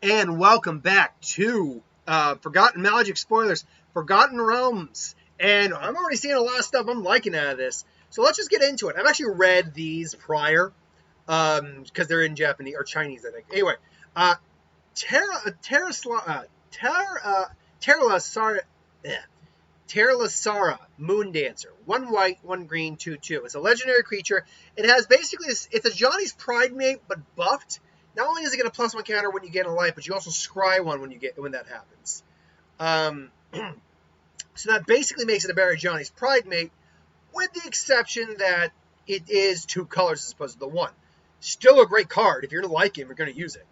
And welcome back to Forgotten Magic Spoilers, Forgotten Realms. And I'm already seeing a lot of stuff I'm liking out of this. So let's just get into it. I've actually read these prior, because they're in Japanese, or Chinese, I think. Anyway, Terra Lasara, Moon Dancer. 1 white, 1 green, 2/2. It's a legendary creature. It has basically, it's a Johnny's Pride mate, but buffed. Not only does it get a +1 counter when you gain a life, but you also scry one when that happens. So that basically makes it a better Johnny's Pride mate, with the exception that it is 2 colors as opposed to the 1. Still a great card. If you're going to like him, you're going to use it.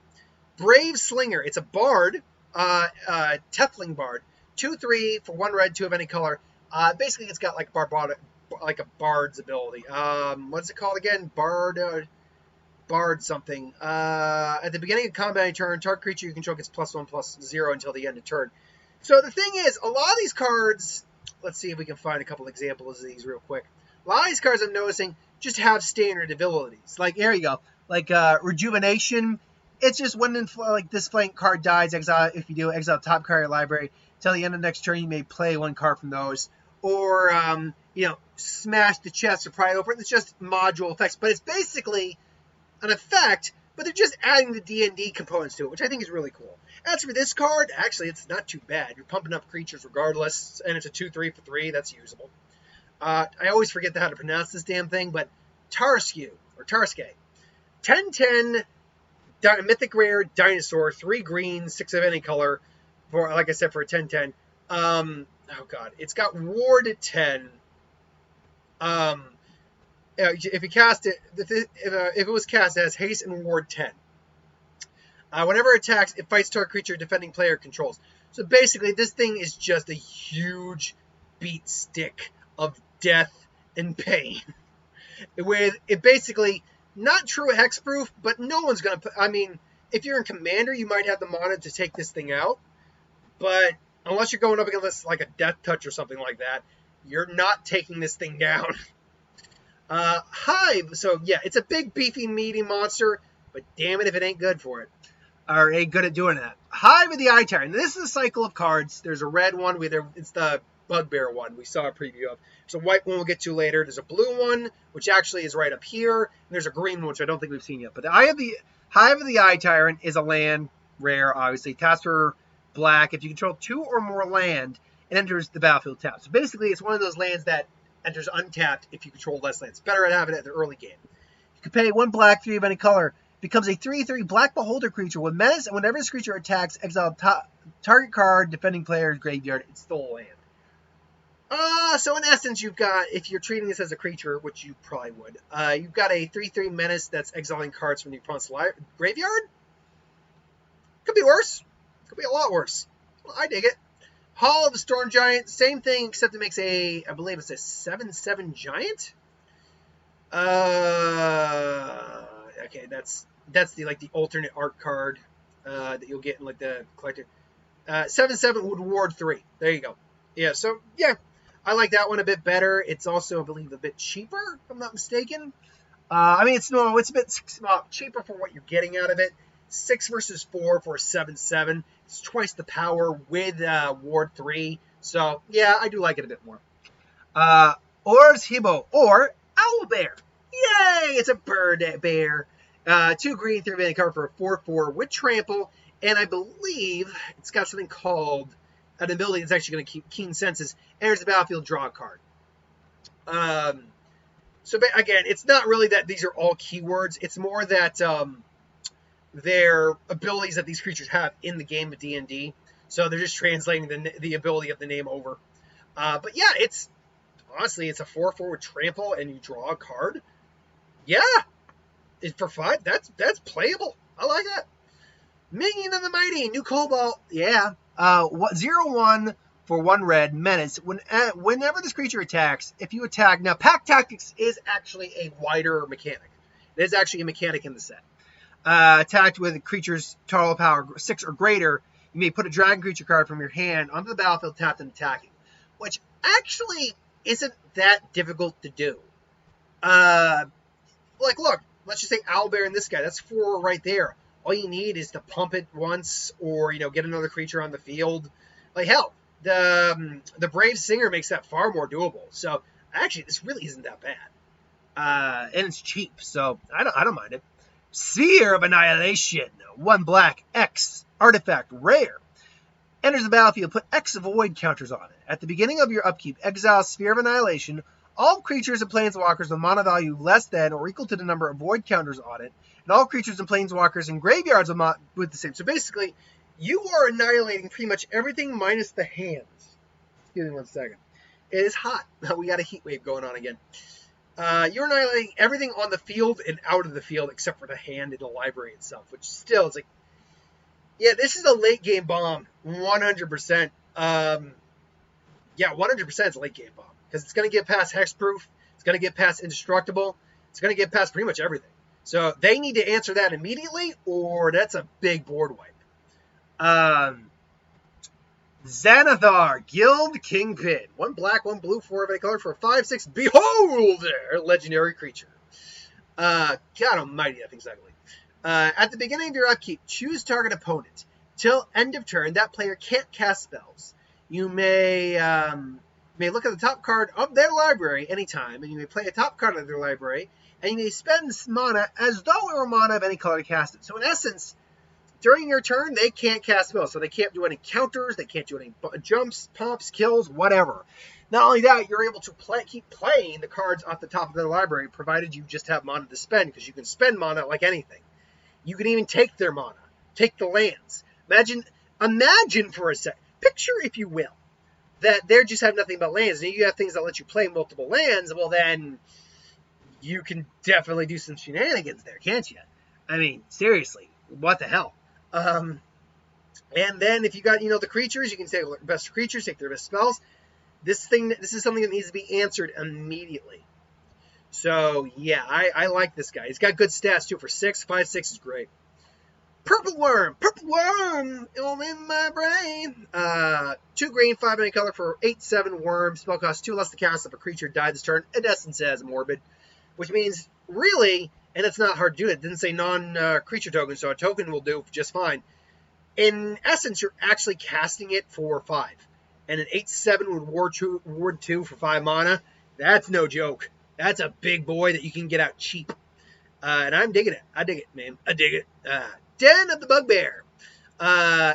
Brave Slinger. It's a bard, Tefling bard. 2/3 for 1 red, 2 of any color. Basically, it's got like a bard's ability. What's it called again? Bard something. At the beginning of combat turn, target creature you control gets +1/+0 until the end of turn. So the thing is, a lot of these cards, let's see if we can find a couple examples of these real quick. A lot of these cards I'm noticing just have standard abilities. Like, there you go. Like Rejuvenation. It's just when this flank card dies, exile. If you do, exile top card of your library. Till the end of the next turn, you may play 1 card from those. Or, smash the chest or pry it open. It's just module effects. But it's basically an effect, but they're just adding the D&D components to it, which I think is really cool. As for this card, actually, it's not too bad. You're pumping up creatures regardless, and it's a 2/3 for 3. That's usable. I always forget how to pronounce this damn thing, but Tarske. 10/10, mythic rare dinosaur, 3 green, 6 of any color, for, like I said, for a 10/10. Oh god, it's got ward at 10. If you cast it, if it was cast, it has haste and ward 10. Whenever it attacks, it fights target creature defending player controls. So basically, this thing is just a huge beat stick of death and pain. With it basically not true hexproof, but no one's gonna. I mean, if you're in commander, you might have the mana to take this thing out, but unless you're going up against like a death touch or something like that, you're not taking this thing down. Hive. So yeah, it's a big, beefy, meaty monster, but damn it if it ain't good for it. Or ain't good at doing that. Hive of the Eye Tyrant. This is a cycle of cards. There's a red one. It's the Bugbear one we saw a preview of. There's a white one we'll get to later. There's a blue one, which actually is right up here. And there's a green one, which I don't think we've seen yet. But the Hive of the Eye Tyrant is a land rare, obviously. Taps for black. If you control 2 or more land, it enters the battlefield tapped. So basically, it's one of those lands that enters untapped if you control less lands. Better at having it at the early game. You can pay 1 black, 3 of any color. Becomes a 3/3 black beholder creature with menace, and whenever this creature attacks, exile target card, defending player's graveyard. It's still a land. So in essence, you've got, if you're treating this as a creature, which you probably would, you've got a 3/3 menace that's exiling cards from the opponent's graveyard. Could be worse. Could be a lot worse. Well, I dig it. Hall of the Storm Giant, same thing, except it makes I believe it's a 7/7 giant. Okay, that's the alternate art card that you'll get in like the collector. 7/7 would ward 3. There you go. Yeah, so yeah, I like that one a bit better. It's also, I believe, a bit cheaper, if I'm not mistaken. I mean, it's a bit cheaper for what you're getting out of it. 6 versus 4 for a 7/7. It's twice the power with ward 3. So yeah, I do like it a bit more. Or's Hibbo, or Owlbear. Yay! It's a bird bear. 2 green, 3 mana cover for a 4/4 with trample, and I believe it's got something called an ability that's actually going to keep keen senses. Enters the battlefield, draw a card. So again, it's not really that these are all keywords. It's more that they're abilities that these creatures have in the game of D&D. So they're just translating the ability of the name over. But yeah, it's honestly, it's a 4/4 with trample, and you draw a card. Yeah. For 5, that's playable. I like that. Minion of the Mighty, new Cobalt. Yeah. 0/1 for 1 red, menace. Whenever this creature attacks, if you attack, now Pack Tactics is actually a wider mechanic. It is actually a mechanic in the set. Attacked with a creature's total power 6 or greater, you may put a dragon creature card from your hand onto the battlefield tapped and attacking, which actually isn't that difficult to do. Like, look, let's just say Owlbear and this guy. That's 4 right there. all you need is to pump it once, or get another creature on the field. Like hell, the Brave Slinger makes that far more doable. So actually, this really isn't that bad, and it's cheap, so I don't mind it. Sphere of Annihilation, 1 black, X, artifact, rare. Enters the battlefield, put X void counters on it. At the beginning of your upkeep, exile Sphere of Annihilation. All creatures and planeswalkers with mana value less than or equal to the number of void counters on it, and all creatures and planeswalkers in graveyards with the same. So basically, you are annihilating pretty much everything minus the hands. Excuse me 1 second. It is hot. We got a heat wave going on again. You're annihilating everything on the field and out of the field except for the hand in the library itself, which still is like, yeah, this is a late game bomb, 100%. Yeah, 100% is a late game bomb because it's going to get past hexproof, it's going to get past indestructible, it's going to get past pretty much everything. So they need to answer that immediately, or that's a big board wipe. Xanathar, Guild Kingpin. 1 black, 1 blue, 4 of any color for a 5/6 Beholder, legendary creature. God almighty, that thing's ugly. At the beginning of your upkeep, choose target opponent. Till end of turn, that player can't cast spells. You may look at the top card of their library anytime, and you may play a top card of their library, and you may spend mana as though it were mana of any color to cast it. So in essence, during your turn, they can't cast spells, so they can't do any counters, they can't do any jumps, pops, kills, whatever. Not only that, you're able to keep playing the cards off the top of their library, provided you just have mana to spend, because you can spend mana like anything. You can even take their mana, take the lands. Imagine for a sec, picture, if you will, that they just have nothing but lands, and you have things that let you play multiple lands. Well, then you can definitely do some shenanigans there, can't you? I mean, seriously, what the hell? And then if you got, the creatures, you can take their best creatures, take their best spells. This is something that needs to be answered immediately. So, yeah, I like this guy. He's got good stats, too, for 6. 5/6 is great. Purple Worm, all in my brain. 2 green, 5 any color for 8/7 worm. Spell cost 2 less to cast if a creature died this turn. In essence, as morbid, which means really, and it's not hard to do. It didn't say non-creature token, so a token will do just fine. In essence, you're actually casting it for 5, and an 8/7 would ward 2 for 5 mana. That's no joke. That's a big boy that you can get out cheap. And I'm digging it. I dig it, man. I dig it. Den of the Bugbear.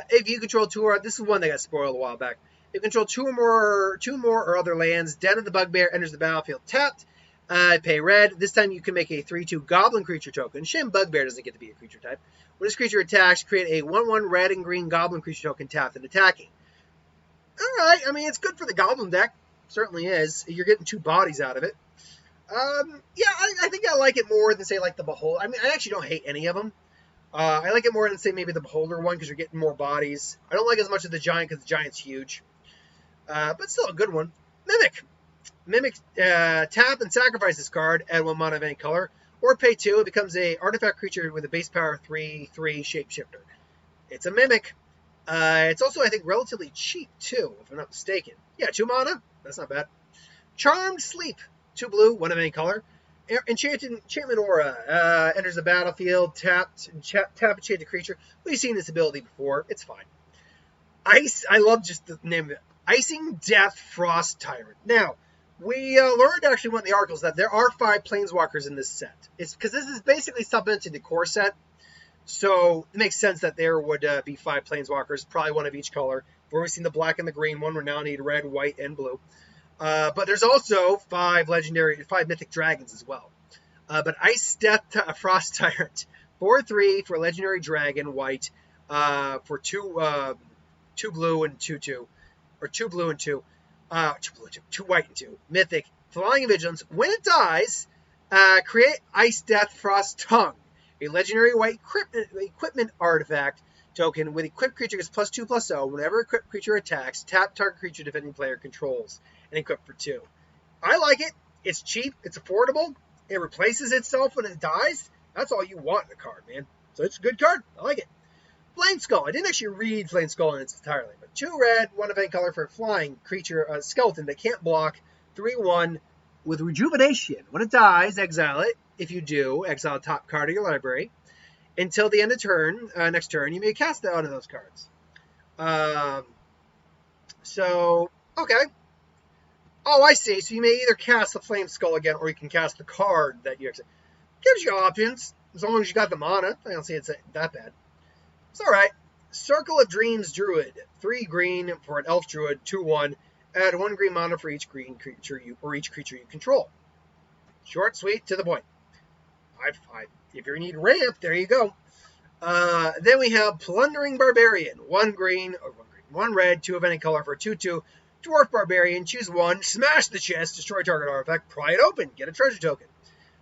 If you control 2 or... This is one that got spoiled a while back. If you control 2 more or other lands, Den of the Bugbear enters the battlefield tapped. Pay red. This time you can make a 3/2 Goblin creature token. Shame Bugbear doesn't get to be a creature type. When this creature attacks, create a 1/1 red and green Goblin creature token tapped and attacking. Alright, I mean, it's good for the Goblin deck. Certainly is. You're getting 2 bodies out of it. Yeah, I think I like it more than, say, like the Beholder. I mean, I actually don't hate any of them. I like it more than, say, maybe the Beholder one, because you're getting more bodies. I don't like as much of the Giant, because the Giant's huge. But still a good one. Mimic, tap and sacrifice this card, add 1 mana of any color, or pay 2. It becomes a artifact creature with a base power 3/3 shapeshifter. It's a Mimic. It's also, I think, relatively cheap, too, if I'm not mistaken. Yeah, 2 mana. That's not bad. Charmed Sleep. 2 blue, 1 of any color. Enchantment Aura enters the battlefield, tap and change the creature. We've seen this ability before. It's fine. Ice, I love just the name of it. Icing Death Frost Tyrant. Now, we learned actually one of the articles that there are 5 planeswalkers in this set. It's because this is basically supplemented the core set. So it makes sense that there would be 5 planeswalkers, probably 1 of each color. We've already seen the black and the green one. We now need red, white, and blue. But there's also 5 mythic dragons as well. But Ice Death Frost Tyrant, 4/3 for a legendary dragon, white, for 2 blue and 2/2, or 2 blue and 2, 2 white and 2. Mythic, Flying and Vigilance. When it dies, create Ice Death Frost Tongue, a legendary white equipment artifact token with equipped creature gets +2/+0. Whenever equipped creature attacks, tap target creature defending player controls and equip for 2. I like it. It's cheap. It's affordable. It replaces itself when it dies. That's all you want in a card, man. So it's a good card. I like it. Flame Skull. I didn't actually read Flame Skull in its entirely, but 2 red, 1 of any color for a flying creature, a skeleton that can't block, 3/1 with Rejuvenation. When it dies, exile it. If you do, exile top card of your library. Until the end of turn, next turn, you may cast that onto those cards. Okay. Oh, I see. So you may either cast the Flame Skull again, or you can cast the card that you accept. Gives you options, as long as you got the mana. I don't see it's that bad. It's all right. Circle of Dreams Druid. 3 green for an Elf Druid, 2/1. Add 1 green mana for each green creature you control. Short, sweet, to the point. If you need ramp, there you go. Then we have Plundering Barbarian. 1 green, 1 red, 2 of any color for a 2/2. Dwarf Barbarian, choose 1, smash the chest, destroy target artifact, pry it open, get a treasure token.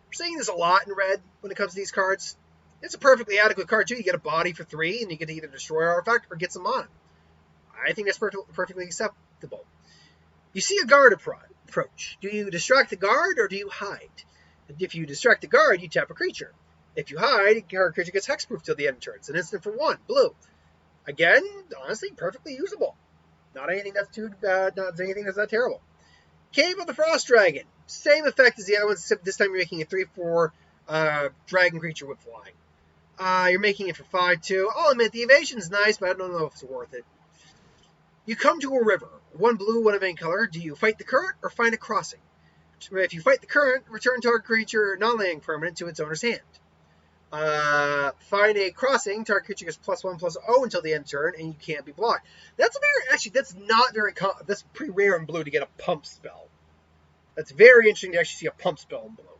We're seeing this a lot in red when it comes to these cards. It's a perfectly adequate card too. You get a body for 3, and you get to either destroy artifact or get some mana. I think that's perfectly acceptable. You see a guard approach. Do you distract the guard or do you hide? If you distract the guard, you tap a creature. If you hide, a creature gets hexproof till the end of turn. It's an instant for 1, blue. Again, honestly, perfectly usable. Not anything that's too not anything that's not terrible. Cave of the Frost Dragon. Same effect as the other ones, except this time you're making a 3/4 dragon creature with flying. You're making it for 5/2. I'll admit the evasion's nice, but I don't know if it's worth it. You come to a river. 1 blue, 1 of any color. Do you fight the current or find a crossing? If you fight the current, return target creature non-landing permanent to its owner's hand. Find a crossing. Target creature gets +1/+0 until the end of turn, and you can't be blocked. That's that's pretty rare in blue to get a pump spell. That's very interesting to actually see a pump spell in blue.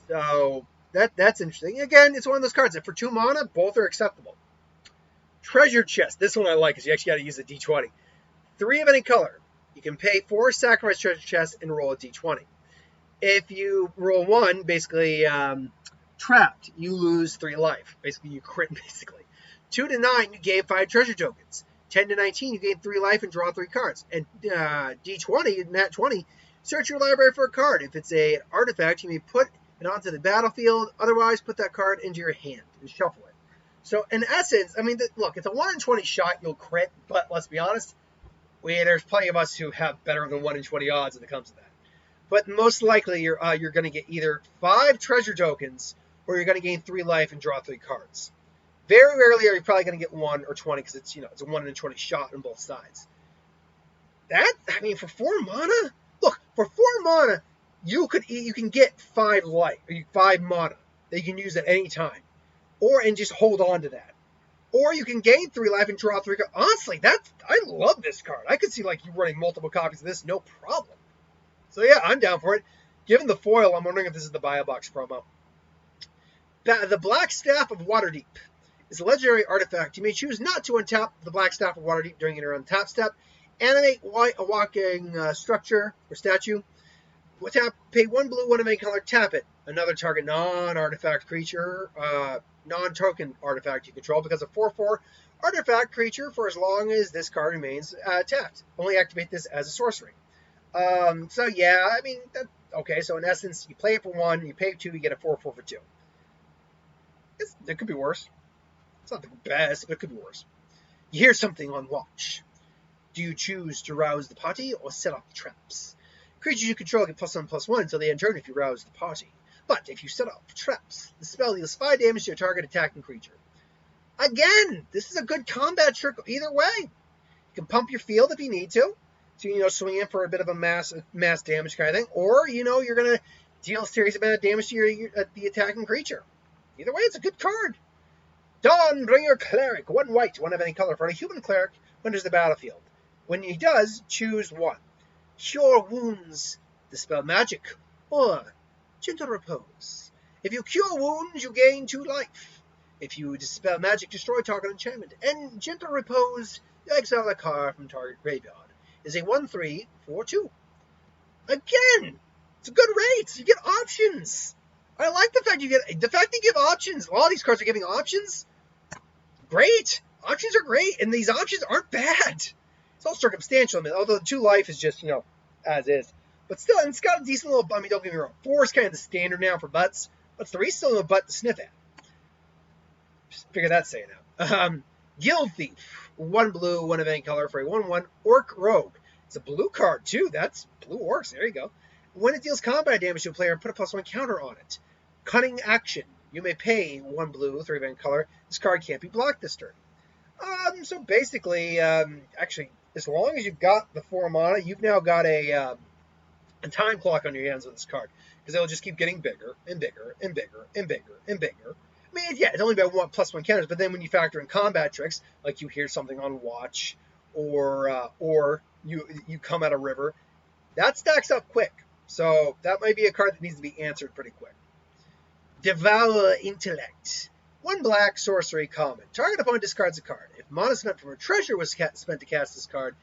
So that's interesting. Again, it's one of those cards that for 2 mana, both are acceptable. Treasure Chest. This one I like because you actually got to use a D20. 3 of any color. You can pay 4, sacrifice Treasure Chest, and roll a D20. If you roll 1, basically trapped, you lose 3 life. Basically, you crit, basically. 2 to 9, you gain 5 treasure tokens. 10 to 19, you gain 3 life and draw 3 cards. And D20, nat 20, search your library for a card. If it's an artifact, you may put it onto the battlefield. Otherwise, put that card into your hand and shuffle it. So, in essence, I mean, look, it's a 1 in 20 shot, you'll crit, but let's be honest, there's plenty of us who have better than 1 in 20 odds when it comes to that. But most likely, you're going to get either 5 treasure tokens, or you're going to gain 3 life and draw 3 cards. Very rarely are you probably going to get 1 or 20, because it's a 1 in 20 shot on both sides. For 4 mana, look, for 4 mana, you can get 5 life, 5 mana that you can use at any time. And just hold on to that. Or you can gain 3 life and draw 3 cards. Honestly, I love this card. I could see you running multiple copies of this, no problem. So yeah, I'm down for it. Given the foil, I'm wondering if this is the Buy a Box promo. The Black Staff of Waterdeep is a legendary artifact. You may choose not to untap the Black Staff of Waterdeep during your untap step. Animate a walking structure or statue. Pay 1 blue, 1 of any color, tap it. Another target non-artifact creature, non-token artifact you control becomes a 4/4 artifact creature for as long as this card remains tapped. Only activate this as a sorcery. So in essence, you play it for 1, you pay 2, you get a 4/4 for 2. It could be worse. It's not the best, but it could be worse. You hear something on watch. Do you choose to rouse the party or set off traps? Creatures you control get +1/+1 until the end of turn if you rouse the party. But if you set off traps, the spell deals 5 damage to your target attacking creature. Again, this is a good combat trick either way. You can pump your field if you need to. So, swing in for a bit of a mass damage kind of thing. Or, you're going to deal a serious amount of damage to the attacking creature. Either way, it's a good card. Dawnbringer Cleric. 1 white, 1 of any color. For a human cleric who enters the battlefield. When he does, choose 1. Cure wounds. Dispel magic. Or gentle repose. If you cure wounds, you gain 2 life. If you dispel magic, destroy target enchantment. And gentle repose, you exile a card from target graveyard. Is a 1/3 for 2. Again, it's a good rate. You get options. I like the fact you give options. A lot of these cards are giving options. Great. Options are great, and these options aren't bad. It's all circumstantial, although 2 life is just, as is. But still, it's got a decent little, don't get me wrong. 4 is kind of the standard now for butts, but 3 is still a butt to sniff at. Just figure that's saying out. Guild Thief. 1 blue, 1 of any color for a 1/1 Orc Rogue. It's a blue card, too. That's blue orcs. There you go. When it deals combat damage to a player, put a +1 counter on it. Cunning action. You may pay 1 blue, 3 of any color. This card can't be blocked this turn. So basically, actually, as long as you've got the 4 mana, you've now got a time clock on your hands with this card, because it'll just keep getting bigger and bigger and bigger and bigger and bigger. I mean, yeah, it's only about +1 counters, but then when you factor in combat tricks, like you hear something on watch, or you come at a river, that stacks up quick. So that might be a card that needs to be answered pretty quick. Devour Intellect. 1 black, sorcery, common. Target opponent discards a card. If mana spent from a treasure was spent to cast this card,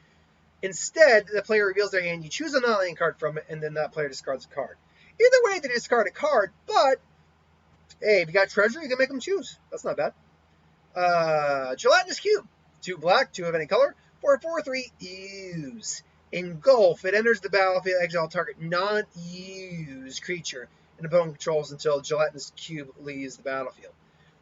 instead, the player reveals their hand, you choose a non-land card from it, and then that player discards a card. Either way, they discard a card, but, hey, if you got treasure, you can make them choose. That's not bad. Gelatinous Cube. 2 black, 2 of any color. For a 4/3, use. Engulf. It enters the battlefield, exile target non-used creature and opponent controls until Gelatinous Cube leaves the battlefield.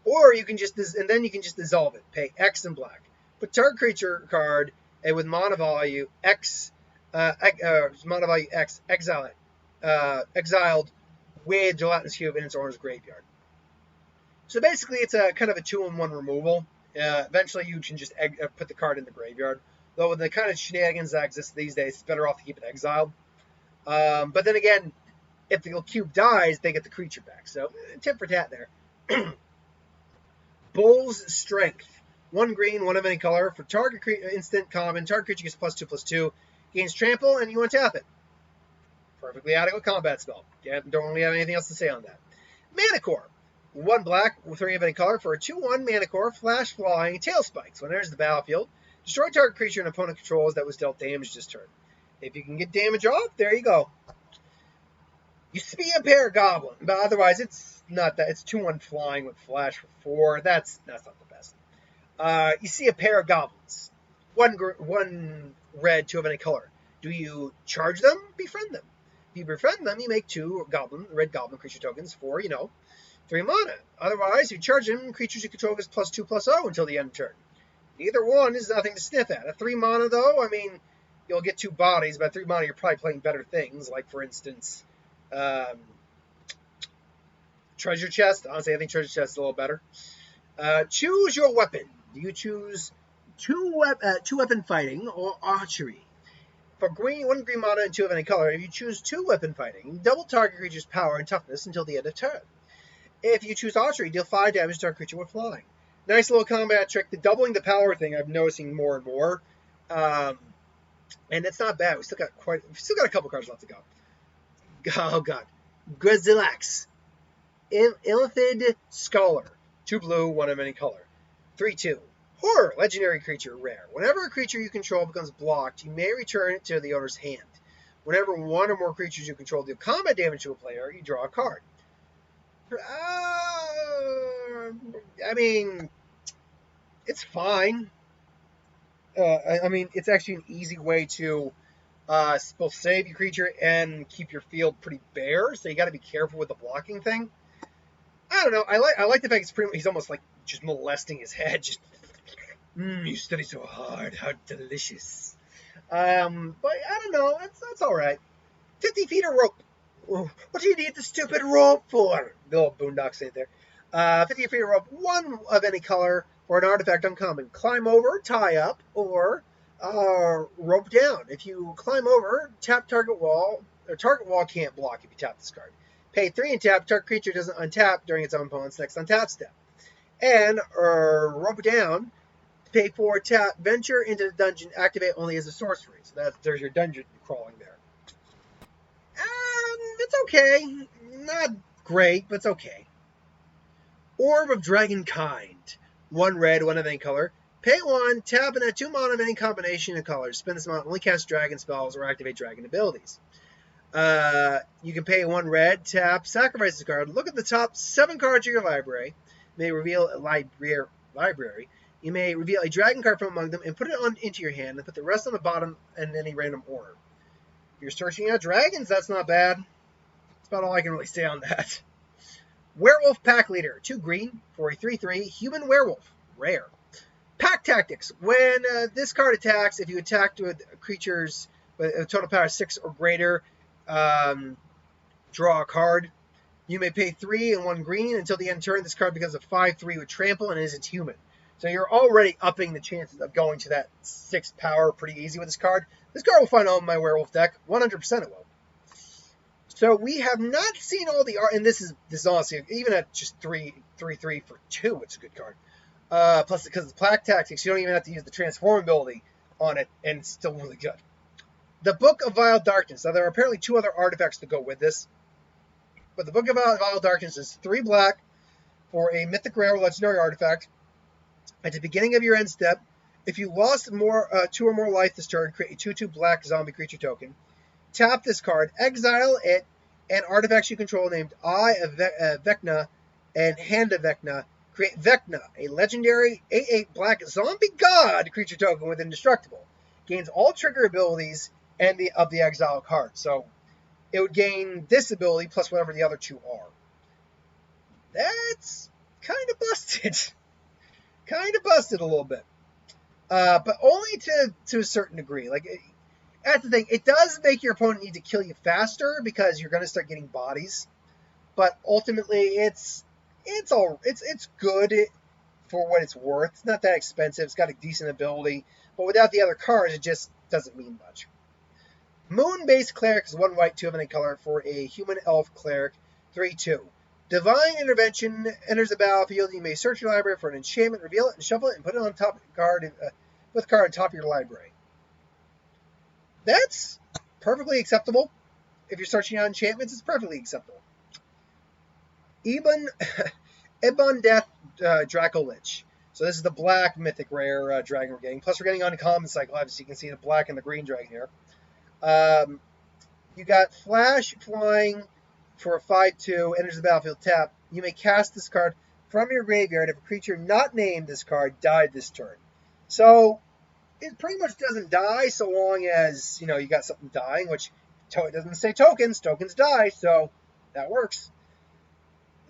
Or you can just, and then you can just dissolve it. Pay X in black. Put target creature card with mana value X, exile it, exiled with Gelatinous Cube in its owner's graveyard. So basically, it's a kind of a 2-in-1 removal. Eventually, you can just put the card in the graveyard. Though with the kind of shenanigans that exist these days, it's better off to keep it exiled. But then again, if the cube dies, they get the creature back. So tip for tat there. Bull's Strength. 1 green, 1 of any color. For target instant common, target creature gets +2/+2. Gains trample, and you untap it. Perfectly adequate combat spell. Yeah, don't really have anything else to say on that. Mana Core. 1 black, 3 of any color. For a 2/1 Mana Core, flash, flying, tail spikes. When it enters the battlefield, destroy target creature an opponent controls that was dealt damage this turn. If you can get damage off, there you go. You spear pair goblin, but otherwise it's not that. It's 2/1 flying with flash for 4. That's not the best. You see a pair of goblins. 1 red, 2 of any color. Do you charge them? Befriend them. If you befriend them, you make 2 red goblin creature tokens for, 3 mana. Otherwise, if you charge them, creatures you control gets +2/+0 until the end of turn. Either one is nothing to sniff at. A 3 mana, though, I mean, you'll get 2 bodies, but at 3 mana, you're probably playing better things, like, for instance, Treasure Chest. Honestly, I think Treasure Chest is a little better. Choose your weapon. Do you choose 2-weapon fighting or archery? For 1 green mana and 2 of any color, if you choose 2-weapon fighting, double target creature's power and toughness until the end of turn. If you choose archery, deal 5 damage to a creature with flying. Nice little combat trick. The doubling the power thing I'm noticing more and more. And it's not bad. We've still got a couple cards left to go. Oh god. Grizilax. Illithid Scholar. 2 blue, 1 of any color. 3/2. Horror. Legendary creature. Rare. Whenever a creature you control becomes blocked, you may return it to the owner's hand. Whenever 1 or more creatures you control deal combat damage to a player, you draw a card. I mean, it's fine. I mean, it's actually an easy way to both save your creature and keep your field pretty bare. So you got to be careful with the blocking thing. I don't know. I like the fact it's he's almost like just molesting his head. Just you study so hard. How delicious. But I don't know. That's all right. 50 feet of rope. What do you need the stupid rope for? The little boondock say there. 50 feet of rope, 1 of any color, or an artifact uncommon. Climb over, tie up, or rope down. If you climb over, tap target wall, or target wall can't block if you tap this card. Pay 3 and tap, target creature doesn't untap during its own opponent's next untap step. And rope down, pay 4, tap, venture into the dungeon, activate only as a sorcery. So there's your dungeon crawling there. It's okay. Not great, but it's okay. Orb of Dragon kind. 1 red, 1 of any color. Pay 1, tap, and add 2 mana of any combination of colors. Spend this amount, only cast dragon spells or activate dragon abilities. You can pay 1 red, tap, sacrifice this card. Look at the top 7 cards of your library. You may reveal a library. You may reveal a dragon card from among them and put it into your hand and put the rest on the bottom in any random order. You're searching out dragons, that's not bad. That's about all I can really say on that. Werewolf Pack Leader, 2 green for a 3/3 human werewolf, rare. Pack Tactics. When this card attacks, if you attack with creatures with a total power of 6 or greater, draw a card. You may pay 3 and 1 green until the end of turn. This card becomes a 5/3 with trample and isn't human. So you're already upping the chances of going to that 6 power pretty easy with this card. This card will find home in my werewolf deck. 100% it will. So we have not seen all the art, and this is honestly, even at just 3/3 for 2, it's a good card. Plus, because of the Plague Tactics, you don't even have to use the Transform ability on it, and it's still really good. The Book of Vile Darkness. Now, there are apparently 2 other artifacts to go with this. But the Book of Vile Darkness is 3 black for a mythic rare legendary artifact. At the beginning of your end step, if you lost 2 or more life this turn, create a 2/2 black zombie creature token. Tap this card, exile it, and artifacts you control named Eye of Vecna and Hand of Vecna. Create Vecna, a legendary 8/8 black zombie god creature token with Indestructible. Gains all trigger abilities and of the exile card. So it would gain this ability plus whatever the other 2 are. That's kind of busted. Kind of busted a little bit. But only to a certain degree. Like, that's the thing. It does make your opponent need to kill you faster because you're going to start getting bodies. But ultimately, it's good for what it's worth. It's not that expensive. It's got a decent ability. But without the other cards, it just doesn't mean much. Moon-based Cleric is 1 white, 2 of any color for a human elf cleric, 3/2. Divine Intervention enters the battlefield. You may search your library for an enchantment, reveal it, and shuffle it, and put it on top of the card, with card on top of your library. That's perfectly acceptable. If you're searching out enchantments, it's perfectly acceptable. Ebon Death Dracolich. So this is the black mythic rare dragon we're getting. Plus we're getting uncommon cycle. Obviously you can see the black and the green dragon here. You got Flash Flying for a 5/2, enters the battlefield tap. You may cast this card from your graveyard if a creature not named this card died this turn. So it pretty much doesn't die so long as, you got something dying, which it doesn't say tokens. Tokens die, so that works.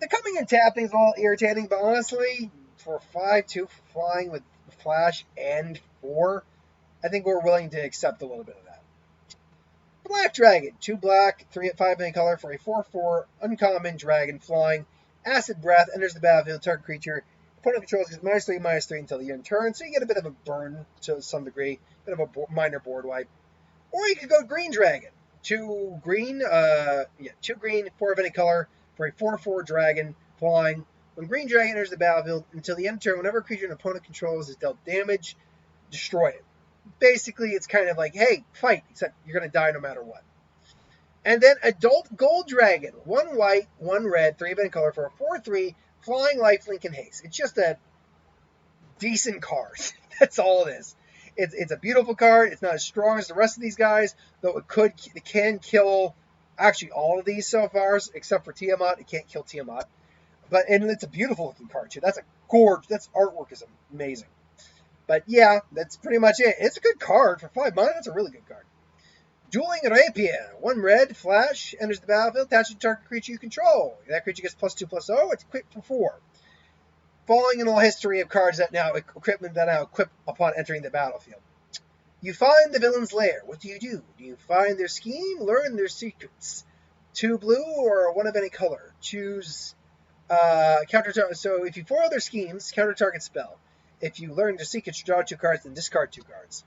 The coming and tapping is a little irritating, but honestly, for 5/2 flying with Flash and 4, I think we're willing to accept a little bit of that. Black Dragon, 2 black, 3/5 any color for a 4/4 uncommon dragon flying. Acid Breath enters the battlefield. Target creature opponent controls is -3/-3 until the end turn, so you get a bit of a burn to some degree, bit of a minor board wipe. Or you could go Green Dragon, 2 green, 2 green, 4 of any color for a 4/4 dragon flying. When Green Dragon enters the battlefield, until the end turn, whenever a creature an opponent controls is dealt damage, destroy it. Basically, it's kind of like, hey, fight, except you're going to die no matter what. And then Adult Gold Dragon, 1 white, 1 red, 3 of any color for a 4/3, flying, lifelink, and haste. It's just a decent card. That's all it is. It's a beautiful card. It's not as strong as the rest of these guys, though it can kill actually all of these so far, except for Tiamat. It can't kill Tiamat. And it's a beautiful looking card, too. That's a gorge. That's artwork is amazing. But yeah, that's pretty much it. It's a good card. For 5 mana, that's a really good card. Dueling Rapier. 1 red, flash, enters the battlefield, attaches to target creature you control. That creature gets +2/+0. It's equipped for 4. Following in a history of cards that now equip upon entering the battlefield. You find the villain's lair. What do? Do you find their scheme? Learn their secrets. 2 blue or 1 of any color. Choose counter target. So if you foil their schemes, counter target spell. If you learn their secrets, draw 2 cards and discard 2 cards.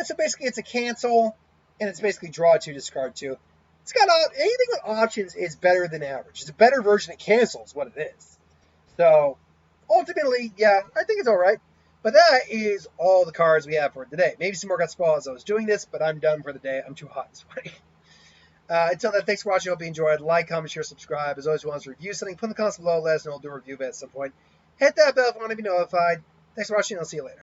So basically, it's a cancel, and it's basically draw 2, discard 2. It's got anything with options is better than average. It's a better version of cancel, is what it is. So ultimately, yeah, I think it's all right. But that is all the cards we have for today. Maybe some more got spoiled as I was doing this, but I'm done for the day. I'm too hot and sweaty. Until then, thanks for watching. I hope you enjoyed. Like, comment, share, subscribe. As always, if you want to review something, put in the comments below. Let us know. We'll do a review of it at some point. Hit that bell if you want to be notified. Thanks for watching. I'll see you later.